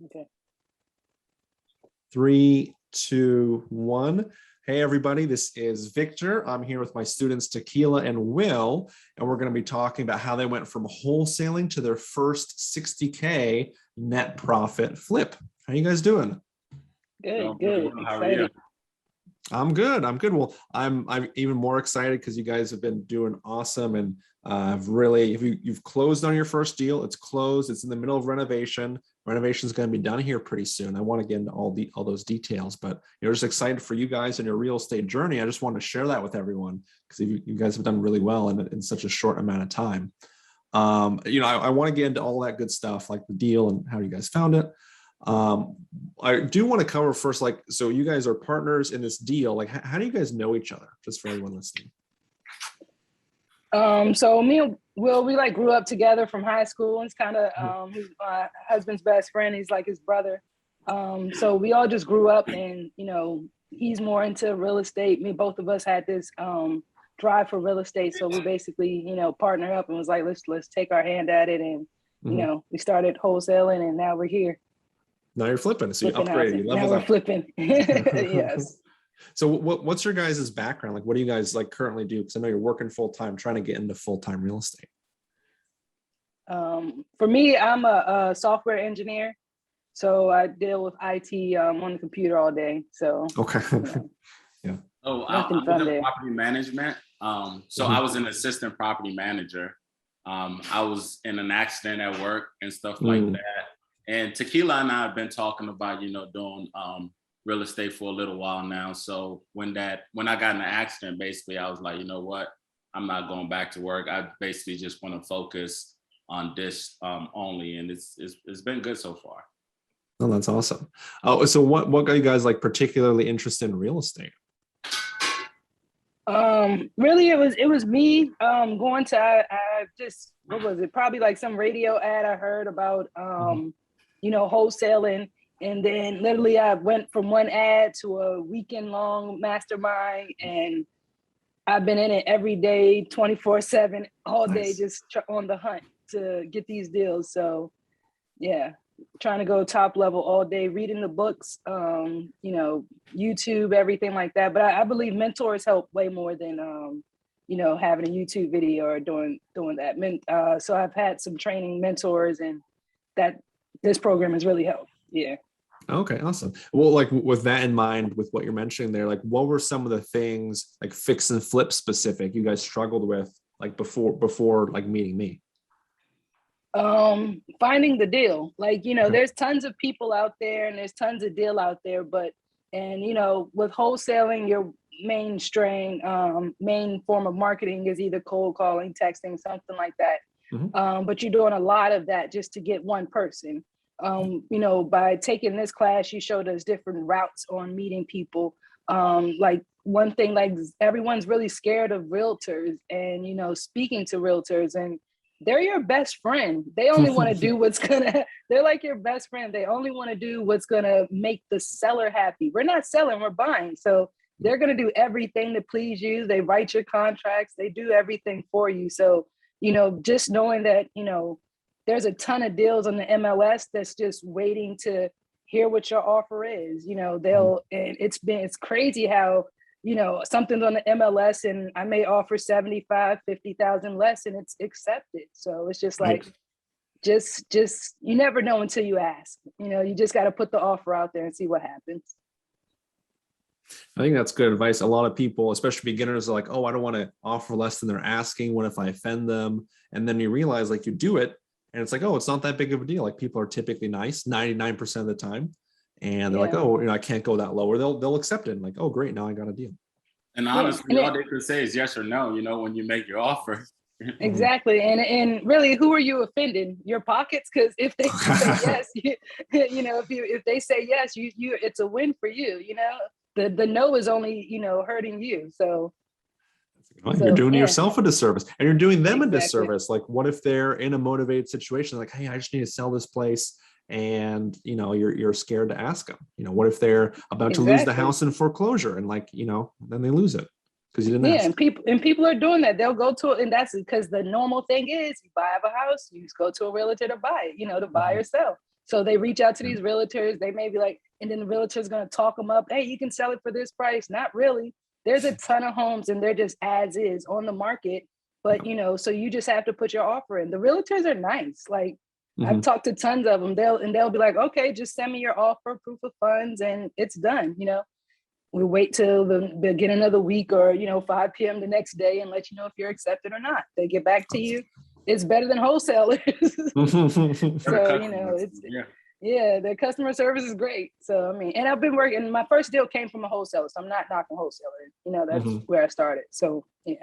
Okay. 3, 2, 1. Hey, everybody, this is Victor. I'm here with my students, Tequila and Will, and we're going to be talking about how they went from wholesaling to their first 60K net profit flip. How you guys doing? Good, good. How are you? I'm good. I'm good. Well, I'm even more excited because you guys have been doing awesome, and I've really, if you've closed on your first deal, it's closed. It's in the middle of renovation. Renovation is going to be done here pretty soon. I want to get into all those details, but just excited for you guys and your real estate journey. I just want to share that with everyone because you guys have done really well in such a short amount of time. I want to get into all that good stuff, like the deal and how you guys found it. I do want to cover first, like, so you guys are partners in this deal. Like, how do you guys know each other? Just for everyone listening. So me and Will, we like grew up together from high school. It's kind of he's my husband's best friend. He's like his brother. So we all just grew up, and he's more into real estate. Both of us had this drive for real estate. So we basically partnered up and was like, let's take our hand at it, and we started wholesaling, and now we're here. Now you're flipping, so you upgraded. You leveled now we're up. flipping. Yes. So what's your guys' background? Like, what do you guys like currently do? Because I know you're working full time, trying to get into full time real estate. For me, I'm a software engineer, so I deal with IT on the computer all day. So okay, yeah. Oh, I'm in property management. So I was an assistant property manager. I was in an accident at work and stuff like that. And Tequila and I have been talking about, doing real estate for a little while now. So when I got in the accident, basically, I was like, you know what? I'm not going back to work. I basically just want to focus on this only. And it's been good so far. Oh, that's awesome. Oh, so what got you guys like particularly interested in real estate? Really, it was me going to I just, what was it? Probably like some radio ad I heard about wholesaling. And then literally I went from one ad to a weekend long mastermind, and I've been in it every day, 24/7, all day, just on the hunt to get these deals. So yeah, trying to go top level all day, reading the books, YouTube, everything like that. But I believe mentors help way more than, having a YouTube video or doing that. So I've had some training mentors, and that this program has really helped. Yeah. Okay, awesome. Well, like with that in mind, with what you're mentioning there, like what were some of the things like fix and flip specific you guys struggled with like before like meeting me? Finding the deal. Like, there's tons of people out there and there's tons of deal out there, with wholesaling, your main form of marketing is either cold calling, texting, something like that. But you're doing a lot of that just to get one person. By taking this class, you showed us different routes on meeting people. Like one thing, like everyone's really scared of realtors and, speaking to realtors, and they're your best friend. They only want to do they're like your best friend. They only want to do what's going to make the seller happy. We're not selling, we're buying. So they're going to do everything to please you. They write your contracts, they do everything for you. So, just knowing that, there's a ton of deals on the MLS that's just waiting to hear what your offer is. It's crazy how, something's on the MLS and I may offer 75, 50,000 less and it's accepted. So it's just like, just, you never know until you ask, you just got to put the offer out there and see what happens. I think that's good advice. A lot of people, especially beginners, are like, oh, I don't want to offer less than they're asking. What if I offend them? And then you realize like you do it, and it's like, oh, it's not that big of a deal. Like people are typically nice 99% of the time. And they're like, oh, I can't go that low, or they'll accept it. And like, oh, great, now I got a deal. And honestly, all they could say is yes or no, when you make your offer. Exactly. And really, who are you offending? Your pockets? Because if they say yes, if they say yes, you it's a win for you. The no is only, hurting you. So you're doing yourself a disservice, and you're doing them a disservice. Like, what if they're in a motivated situation? Like, hey, I just need to sell this place, and you're scared to ask them. What if they're about to lose the house in foreclosure, and then they lose it because you didn't ask. And people are doing that. They'll go to it, and that's because the normal thing is you buy a house, you just go to a realtor to buy it, to buy or sell. So they reach out to these realtors. They may be like, and then the realtor's going to talk them up. Hey, you can sell it for this price. Not really. There's a ton of homes and they're just as is on the market. But, you know, so you just have to put your offer in. The realtors are nice. Like I've talked to tons of them. They'll be like, okay, just send me your offer, proof of funds, and it's done. You know, we wait till the beginning of the week or, you know, 5 p.m. the next day and let you know if you're accepted or not. They get back to you. It's better than wholesalers. So, you know, yeah, their customer service is great. So, I mean, and I've been working, my first deal came from a wholesaler. So I'm not knocking wholesaler. You know, that's where I started. So, yeah.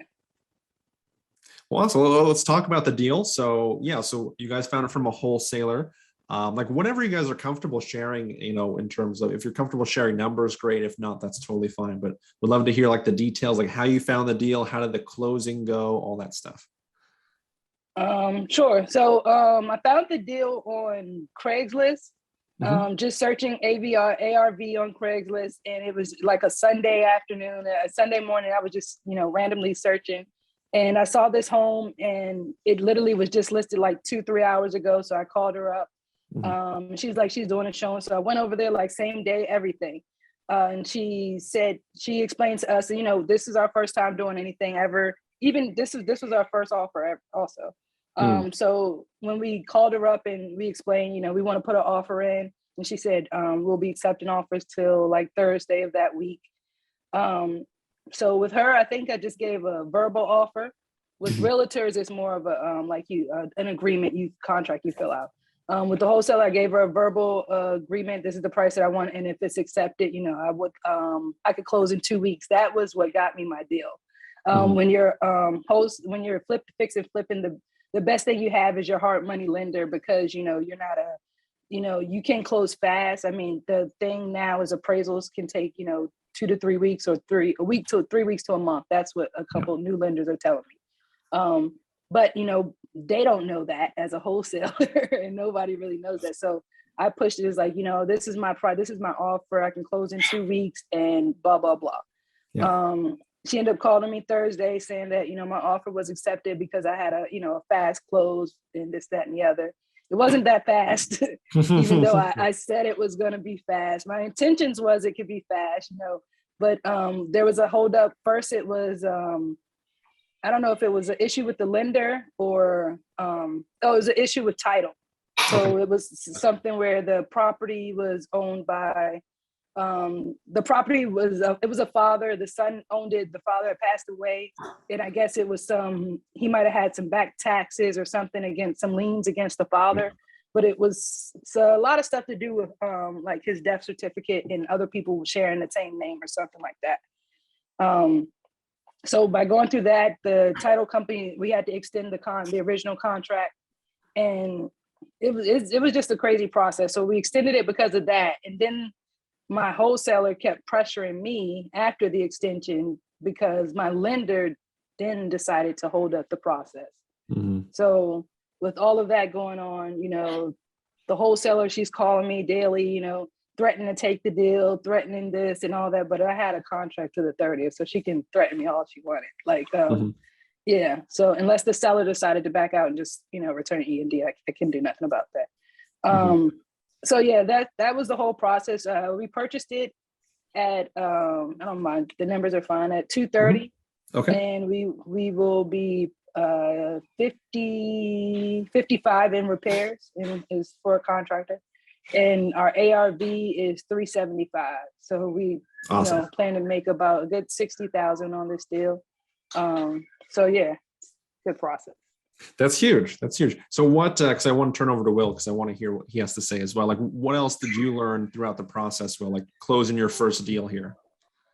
Well, so let's talk about the deal. So yeah, so you guys found it from a wholesaler. Like whatever you guys are comfortable sharing, you know, in terms of if you're comfortable sharing numbers, great. If not, that's totally fine. But we'd love to hear like the details, like how you found the deal, how did the closing go, all that stuff. Sure. So I found the deal on Craigslist. Just searching ARV on Craigslist, and it was like a Sunday afternoon, a Sunday morning. I was just, you know, randomly searching. And I saw this home and it literally was just listed like 2-3 hours ago. So I called her up. She's like, she's doing a showing. So I went over there like same day, everything. And she said, she explained to us, you know, this is our first time doing anything ever. Even this was our first offer ever also. So when we called her up and we explained, you know, we want to put an offer in, and she said, we'll be accepting offers till like Thursday of that week. So with her, I think I just gave a verbal offer. With realtors, it's more of a an agreement, contract you fill out. With the wholesaler, I gave her a verbal agreement. This is the price that I want, and if it's accepted, you know, I could close in 2 weeks. That was what got me my deal. When you're when you're fix and flipping, the best thing you have is your hard money lender, because you know you're not you can close fast. I mean, the thing now is appraisals can take 2 to 3 weeks, or 3 weeks to 3 weeks to a month. That's what a couple new lenders are telling me. But, you know, they don't know that as a wholesaler and nobody really knows that. So I pushed it as like, you know, this is my price, this is my offer. I can close in 2 weeks and blah, blah, blah. Yeah. She ended up calling me Thursday saying that, you know, my offer was accepted because I had a fast close and this, that, and the other. It wasn't that fast, even though I said it was going to be fast. My intentions was it could be fast, you know, but there was a holdup. First, it was, I don't know if it was an issue with the lender or, it was an issue with title. So it was something where the property was owned by, the property was, it was a father, the son owned it, the father had passed away. And I guess it was he might've had some back taxes or something against some liens against the father, but it was a lot of stuff to do with like his death certificate and other people sharing the same name or something like that. So by going through that, the title company, we had to extend the original contract, and it was just a crazy process. So we extended it because of that. And then my wholesaler kept pressuring me after the extension because my lender then decided to hold up the process. So with all of that going on, you know, the wholesaler, she's calling me daily, you know, threatening to take the deal, threatening this and all that. But I had a contract to the 30th, so she can threaten me all she wanted. Like, yeah. So unless the seller decided to back out and just, you know, return E&D, I can do nothing about that. So yeah, that was the whole process. We purchased it at I don't mind, the numbers are fine, at 230. Okay. And we will be 55 in repairs, and is for a contractor. And our ARV is 375. So we plan to make about a good 60,000 on this deal. So yeah, good process. That's huge. That's huge. So what, because I want to turn over to Will, because I want to hear what he has to say as well. Like, what else did you learn throughout the process, Will, like closing your first deal here?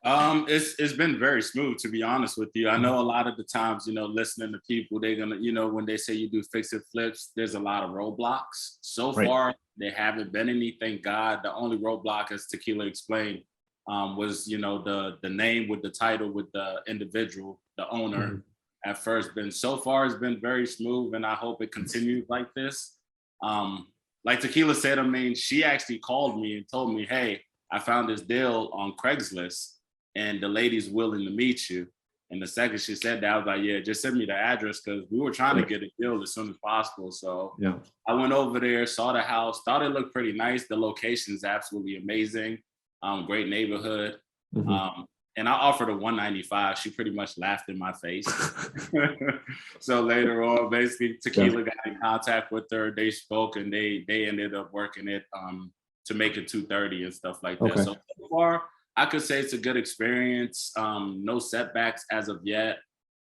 It's been very smooth, to be honest with you. I know a lot of the times, you know, listening to people, they're gonna, you know, when they say you do fix it flips, there's a lot of roadblocks. So far, there haven't been any, thank God. The only roadblock, as Tequila explained, was, you know, the name with the title with the individual, the owner. At first, so far it's been very smooth, and I hope it continues like this. Like Tequila said, I mean, she actually called me and told me, hey, I found this deal on Craigslist and the lady's willing to meet you. And the second she said that, I was like, yeah, just send me the address, because we were trying to get a deal as soon as possible. So yeah, I went over there, saw the house, thought it looked pretty nice. The location is absolutely amazing. Great neighborhood. And I offered her 195. She pretty much laughed in my face. So later on, basically, Tequila got in contact with her. They spoke, and they ended up working it to make it 230 and stuff like that. So far, I could say it's a good experience. No setbacks as of yet.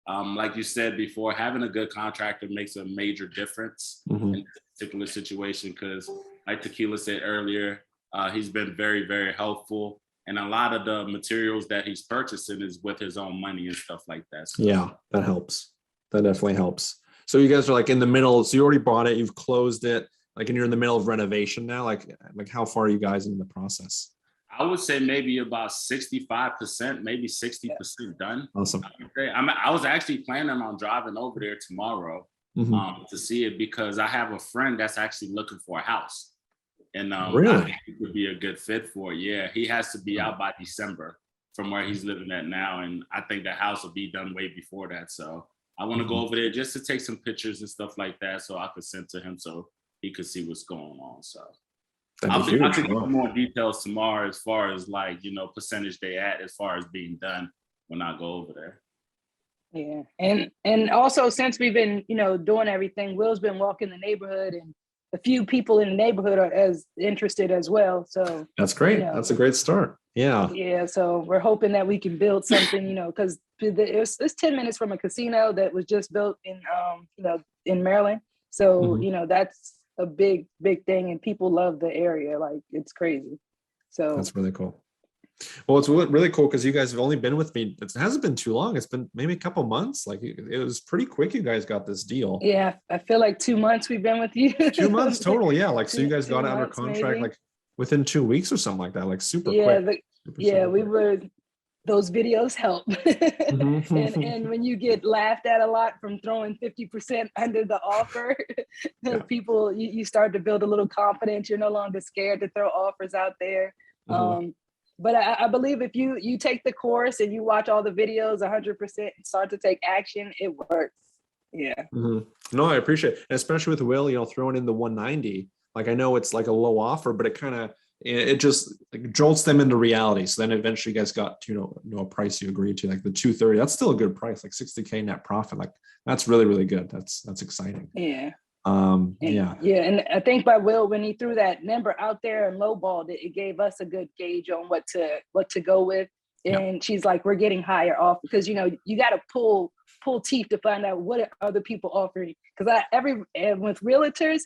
Like you said before, having a good contractor makes a major difference in this particular situation, because like Tequila said earlier, he's been very, very helpful. And a lot of the materials that he's purchasing is with his own money and stuff like that. So. Yeah, that helps. That definitely helps. So you guys are like in the middle. So you already bought it, you've closed it, like, and you're in the middle of renovation now. Like how far are you guys in the process? I would say maybe about 65%, maybe 60% done. Awesome. I was actually planning on driving over there tomorrow to see it, because I have a friend that's actually looking for a house. And really? I think it could be a good fit for it. Yeah, he has to be out by December from where he's living at now. And I think the house will be done way before that. So I want to go over there just to take some pictures and stuff like that, so I could send to him so he could see what's going on. So I can give you more details tomorrow as far as, like, percentage they at as far as being done when I go over there. Yeah. And also, since we've been, doing everything, Will's been walking the neighborhood, and a few people in the neighborhood are as interested as well. So that's great. That's a great start. Yeah. Yeah. So we're hoping that we can build something, because it's 10 minutes from a casino that was just built in, in Maryland. So, that's a big thing, and people love the area. Like, it's crazy. So that's really cool. Well, it's really cool because you guys have only been with me. It hasn't been too long. It's been maybe a couple months. Like, it was pretty quick. You guys got this deal. Yeah, I feel like 2 months we've been with you. 2 months total. Yeah, like, so you guys got it under contract maybe, like within 2 weeks or something like that. Like super quick. Super we were. Those videos help. and when you get laughed at a lot from throwing 50% under the offer, people, you start to build a little confidence. You're no longer scared to throw offers out there. But I believe if you take the course and you watch all the videos 100% and start to take action, it works. Yeah. No, I appreciate it. And especially with Will, throwing in the 190, like, I know it's like a low offer, but it just like jolts them into reality. So then eventually you guys got to, a price you agreed to, like the 230. That's still a good price, like 60K net profit. Like, that's really, really good. That's exciting. Yeah. Yeah. And I think by Will, when he threw that number out there and lowballed it, it gave us a good gauge on what to go with. And she's like, we're getting higher off, because, you got to pull teeth to find out what other people offering. Because with realtors,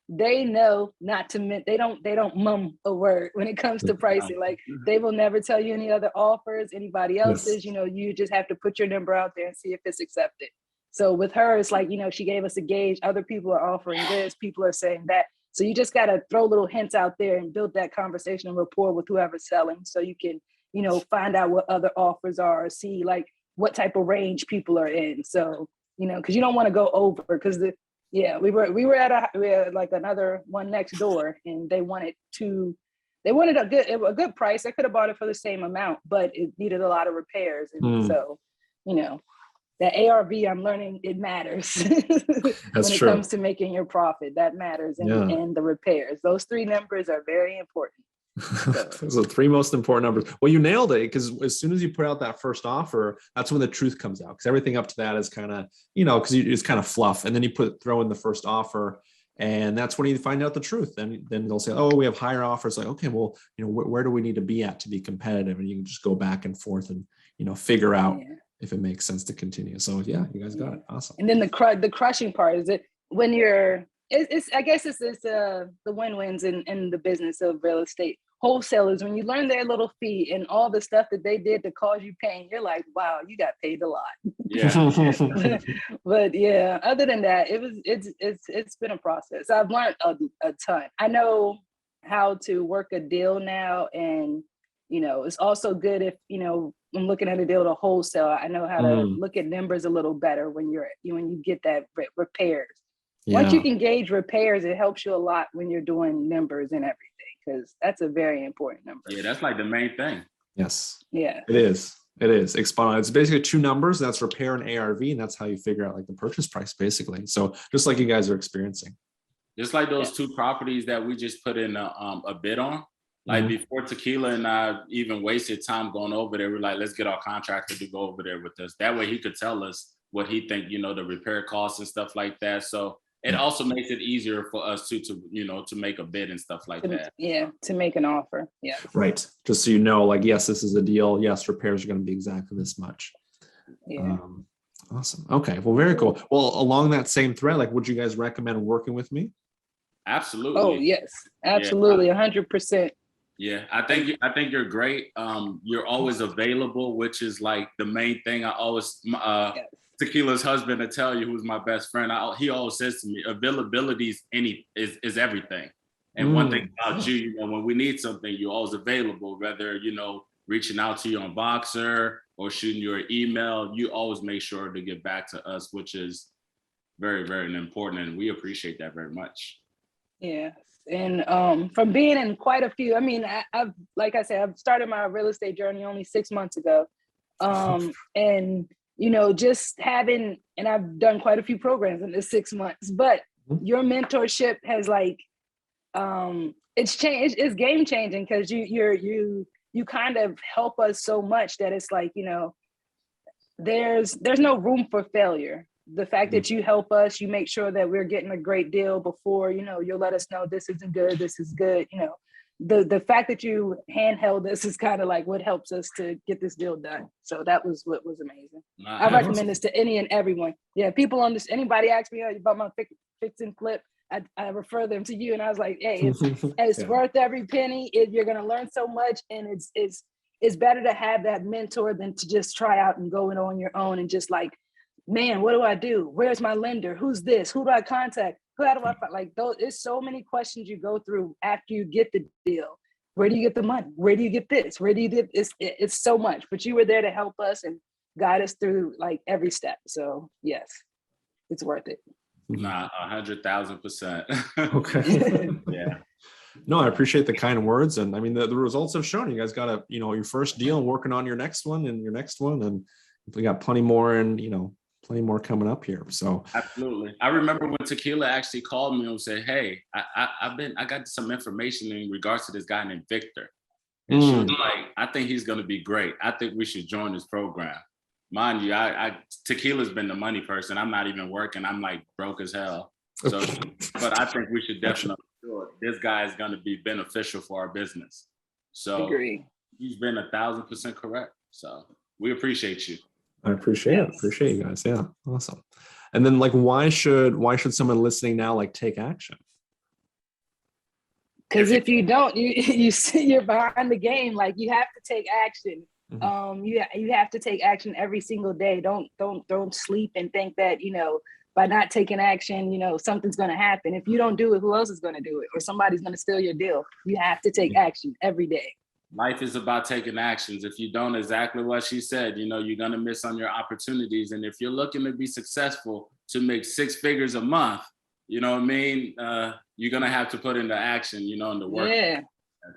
they know not to, they don't mum a word when it comes to pricing. Like, they will never tell you any other offers, anybody else's. You just have to put your number out there and see if it's accepted. So with her, it's like, she gave us a gauge. Other people are offering this, people are saying that. So you just got to throw little hints out there and build that conversation and rapport with whoever's selling, so you can, find out what other offers are, or see like what type of range people are in. So, because you don't want to go over, because we were at like another one next door, and they wanted a good price. I could have bought it for the same amount, but it needed a lot of repairs. And so, that ARV, I'm learning it matters. When it comes to making your profit, that matters. And the repairs, those 3 numbers are very important. Those are the 3 most important numbers. Well, you nailed it, because as soon as you put out that first offer, that's when the truth comes out. Because everything up to that is kind of, because it's kind of fluff, and then you throw in the first offer, and that's when you find out the truth. Then they'll say, oh, we have higher offers. Like, okay, well, where do we need to be at to be competitive? And you can just go back and forth and figure out if it makes sense to continue. So yeah, you guys got it. Awesome. And then the crushing part is it when you're. I guess it's the win-wins in the business of real estate. Wholesalers, when you learn their little fee and all the stuff that they did to cause you pain, you're like, wow, you got paid a lot. Yeah. But yeah, other than that, it's been a process. I've learned a ton. I know how to work a deal now, and it's also good if I'm looking at a deal to wholesale. I know how to look at numbers a little better when you get that repairs. Yeah. Once you can gauge repairs, it helps you a lot when you're doing numbers and everything, because that's a very important number. Yeah, that's like the main thing. Yes. Yeah. It is. It is exponential. It's basically two numbers. That's repair and ARV, and that's how you figure out like the purchase price, basically. So just like you guys are experiencing. Just like those two properties that we just put in a bid on. Like before Tequila and I even wasted time going over there, we're like, let's get our contractor to go over there with us. That way he could tell us what he think, you know, the repair costs and stuff like that. So it also makes it easier for us to you know, to make a bid and stuff like that. Yeah, to make an offer. Yeah. Right. Just so you know, like, yes, this is a deal. Yes, repairs are going to be exactly this much. Yeah. Awesome. Okay. Well, very cool. Well, along that same thread, like, would you guys recommend working with me? Absolutely. Oh, yes. Absolutely. 100%. Yeah, I think you're great. You're always available, which is like the main thing. I always Tequila's husband to tell you, who's my best friend. He always says to me, availability is everything. And one thing about you, you know, when we need something, you're always available. Whether, you know, reaching out to you on Boxer or shooting you an email, you always make sure to get back to us, which is very, very important, and we appreciate that very much. Yeah. And from being in quite a few, I mean, I've, like I said, I've started my real estate journey only 6 months ago. And, you know, just having, and I've done quite a few programs in this 6 months, but your mentorship has like, it's changed, it's game changing, because you kind of help us so much that it's like, you know, there's no room for failure. The fact that you help us, you make sure that we're getting a great deal before, you know, you'll let us know this isn't good, this is good. You know, the fact that you handheld this is kind of like what helps us to get this deal done. So that was what was amazing. I recommend this to any and everyone. Yeah, people on this, anybody asks me about my fix and flip, I refer them to you. And I was like, hey, it's worth every penny. You're gonna learn so much, and it's better to have that mentor than to just try out and go it on your own and just like, man, what do I do? Where's my lender? Who's this? Who do I contact? How do I find? Like, there's so many questions you go through after you get the deal. Where do you get the money? Where do you get this? Where do you get this? It's so much, but you were there to help us and guide us through like every step. So yes, it's worth it. Nah, 100,000%. Okay. Yeah. No, I appreciate the kind words. And I mean, the results have shown you guys got your first deal, working on your next one and your next one. And we got plenty more, and, you know, plenty more coming up here. So absolutely. I remember when Tequila actually called me and said, hey, I got some information in regards to this guy named Victor. And she was like, I think he's going to be great. I think we should join this program. Mind you, Tequila's been the money person. I'm not even working. I'm like broke as hell. So, but I think we should definitely do it. This guy is going to be beneficial for our business. So agree. He's been 1,000% correct. So we appreciate you. I appreciate it. Appreciate you guys. Yeah. Awesome. And then like, why should someone listening now like take action? Because if you don't, you're behind the game. Like, you have to take action. You have to take action every single day. Don't sleep and think that, you know, by not taking action, you know, something's going to happen. If you don't do it, who else is going to do it? Or somebody's going to steal your deal. You have to take action every day. Life is about taking actions. If you don't, exactly what she said, you know, you're going to miss on your opportunities. And if you're looking to be successful, to make 6 figures a month, you know what I mean? You're going to have to put into action, you know, in the work. Yeah.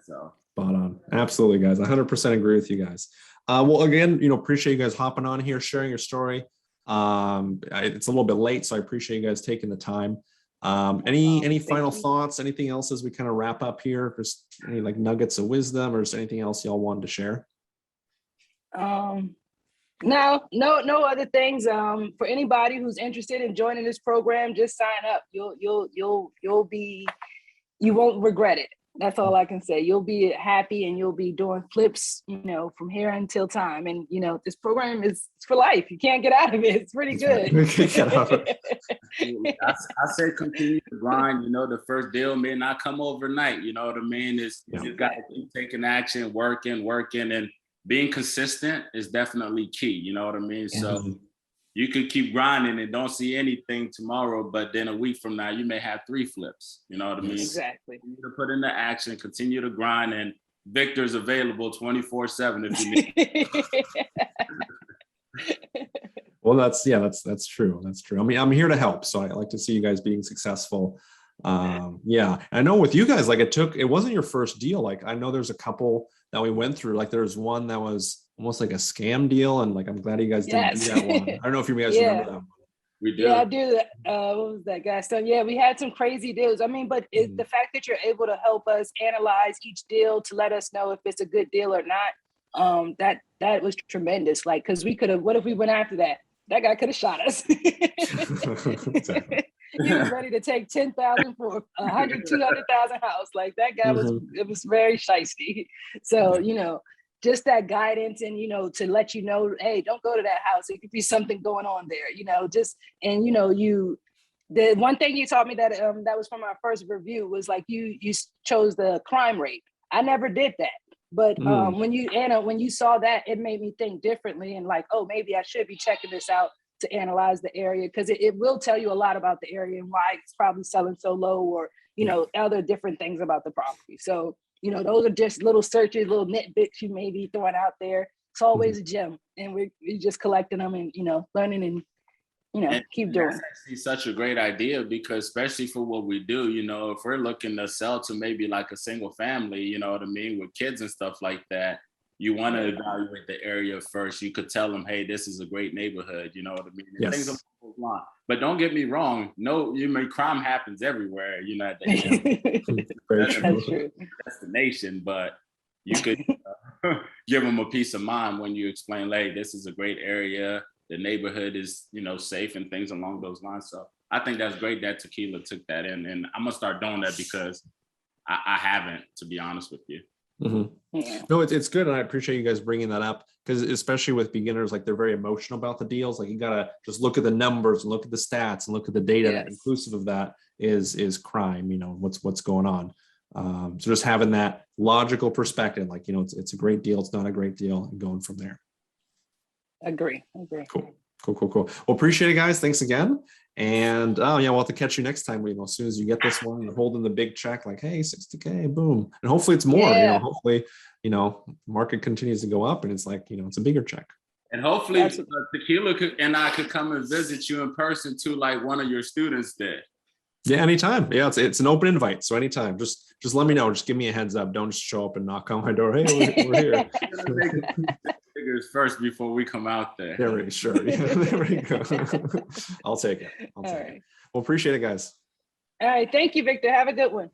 So. Spot on. Absolutely, guys. 100% agree with you guys. Well, again, you know, appreciate you guys hopping on here, sharing your story. It's a little bit late, so I appreciate you guys taking the time. Any final thoughts, anything else as we kind of wrap up here? Just any like nuggets of wisdom, or is there anything else y'all wanted to share? No other things. For anybody who's interested in joining this program, just sign up. You won't regret it. That's all I can say. You'll be happy, and you'll be doing flips, you know, from here until time. And, you know, this program is for life. You can't get out of it. It's pretty good. I say continue to grind. You know, the first deal may not come overnight. You know what I mean? You got to keep taking action, working, and being consistent is definitely key. You know what I mean? Yeah. So you could keep grinding and don't see anything tomorrow, but then a week from now, you may have 3 flips. You know what I mean? Exactly. Continue to put into action, continue to grind, and Victor's available 24/7 if you need. Well, that's true. That's true. I mean, I'm here to help. So I like to see you guys being successful. Yeah. I know with you guys, like it wasn't your first deal. Like I know there's a couple that we went through, like there was one that was almost like a scam deal. And like, I'm glad you guys didn't do that one. I don't know if you guys remember that one. We do. Yeah, I do. What was that guy? So yeah, we had some crazy deals. I mean, but the fact that you're able to help us analyze each deal to let us know if it's a good deal or not, that was tremendous. Like, because we could have, what if we went after that? That guy could have shot us. He was ready to take 10,000 for 200,000 house. Like that guy it was very shiesty. So, you know, just that guidance and, you know, to let you know, hey, don't go to that house. It could be something going on there, you know, just, and, you know, the one thing you taught me that that was from our first review was like, you chose the crime rate. I never did that. But when you saw that, it made me think differently and like, oh, maybe I should be checking this out to analyze the area, because it will tell you a lot about the area and why it's probably selling so low, or, you know, other different things about the property. So, you know, those are just little searches, little nitbits you may be throwing out there. It's always a gem, and we're just collecting them and, you know, learning and, you know, keep doing. That's actually such a great idea, because especially for what we do, you know, if we're looking to sell to maybe like a single family, you know what I mean, with kids and stuff like that, you want to evaluate the area first. You could tell them, hey, this is a great neighborhood, you know what I mean? Yes. Things along those lines. But don't get me wrong, crime happens everywhere, you know, at the end. That's true. Destination, but you could give them a peace of mind when you explain, hey, this is a great area, the neighborhood is, you know, safe and things along those lines. So I think that's great that Tequila took that in, and I'm gonna start doing that because I haven't, to be honest with you. Yeah. No, it's good, and I appreciate you guys bringing that up, because especially with beginners, like they're very emotional about the deals. Like you gotta just look at the numbers and look at the stats and look at the data. Yes. Inclusive of that is crime. You know what's going on. So just having that logical perspective, like, you know, it's a great deal, it's not a great deal, and going from there. Agree. Cool. Well, appreciate it, guys. Thanks again. And yeah, we'll have to catch you next time. You know, as soon as you get this one, you're holding the big check, like, hey, 60K, boom. And hopefully it's more. You know, hopefully, you know, market continues to go up, and it's like, you know, it's a bigger check. And hopefully Tequila and I could come and visit you in person too, like one of your students did. Yeah, anytime. Yeah, it's an open invite. So anytime, just let me know. Just give me a heads up. Don't just show up and knock on my door. Hey, we're here. Figures first before we come out there. There we go. Sure. Yeah, there we go. I'll take it. Well, appreciate it, guys. All right. Thank you, Victor. Have a good one.